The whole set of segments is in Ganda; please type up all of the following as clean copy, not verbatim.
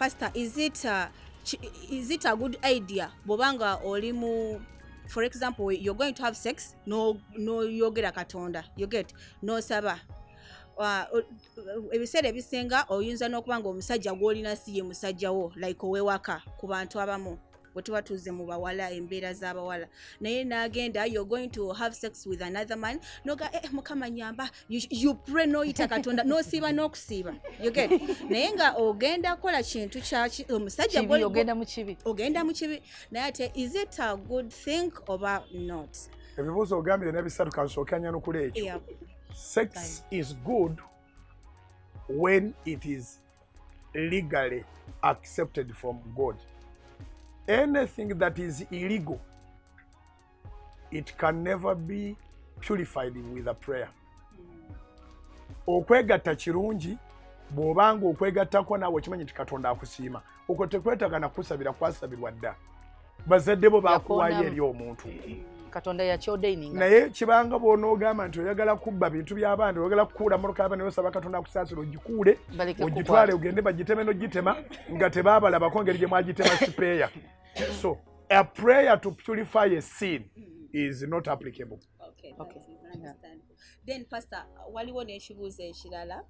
Pastor, is it a good idea bobanga olimu, for example, you're going to have sex, no yogera katonda, you get, no saba. Ebiseera ebisinga oyinza n'okubanga omusajja gw'olina si ye musajja wo, like owewaka ku bantu abamu bwe tuba tuze mu bawala, embeera z'abawala, naye n'agenda, you're going to have sex with another man, noga mukama nyamba, you pray noyita katonda n'osiiba n'okusiiba, you get, naye nga ogenda kola kintu kya omusajja ogenda mu kibi, naye ate is it a good thing or not? Ebibuuzo ogambye n'ebisatu kansooka Ayanukudde ekyo. Sex is good when it is legally accepted from God. Anything that is illegal, it can never be purified with a prayer. Okwegatta kirungi bw'obanga okwegattako naawe okimanyi nti Katonda akusiima. Okwo tekwetaaga na kusabira kwasabirwa dda. Bazadde bo baakuwaayo eri omuntu. Katonda ya kyodeininga. Naye kibanga bw'onoogamba nti oyagala kubba bintu by'abandi, oyagala kukuula motoka y'abandi, osaba Katonda akusaasira ogikuule, ogitwale ogende bagiteme n'ogitema nga tebaabalabako ngeri gye mwagitema sipeeya. So, a prayer to purify a sin is not applicable. Okay. Understandable. Then, Pastor, waliwo n'ekibuuzo ekirala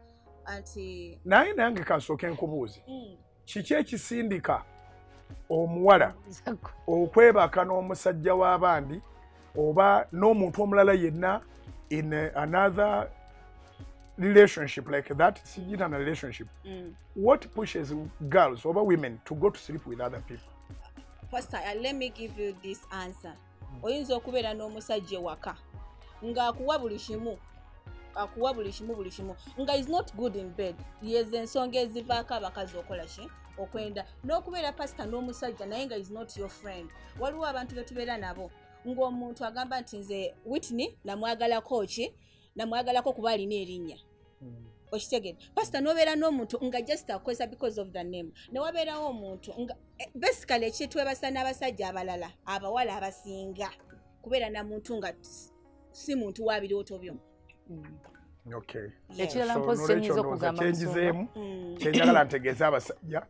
anti naye nange kansooke nkubuuze. Kiki ekisindika omuwala okwebaka n'omusajja w'abandi oba n'omuntu omulala yenna in another relationship like that, sijita na relationship? What pushes girls or women to go to sleep with other people? Pastor, let me give you this answer. Oyinza okubeera n'omusajja waka nga akuwa buli kimu nga is not good in bed, yeze ensonga ezivaako abakazi okola ki okwenda n'okubeera pastor n'omusajja naye nga is not your friend. Waliwo abantu betubeera nabo ng'omuntu agamba nti nze Whitney namwagalako kuba alina erinnya. Okitegedde? Pastor n'obeera n'omuntu nga just akozesa because of the name. Ne wabeerawo omuntu nga basically ekitwebasa n'abasajja abalala abawala abasinga kubeera na muntu nga si muntu wa birooto byo. Okay. Ekirala mpozi kyenyiza okugamba kyenjizeemu kyenjagala ntegeeza abasajja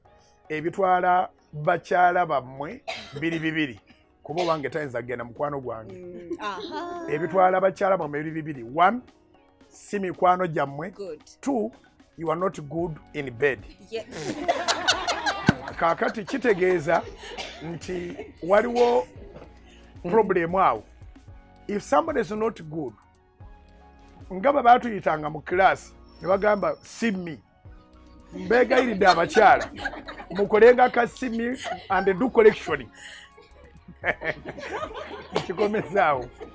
ebitwala bakyala bammwe bibiri kuba obange tayinza kugenda mukwano gwange. Ebitwala bakyala bammwe bibiri. 1, si mikwano gyammwe. 2, you are not good in bed. Kaakati kitegeeza nti waliwo problem awo. If somebody is not good, ngaba batuyitanga mu class ne bagamba simi, mbegayiridde abakyala mukolenga ka simi and do collection. Kikomezaawo.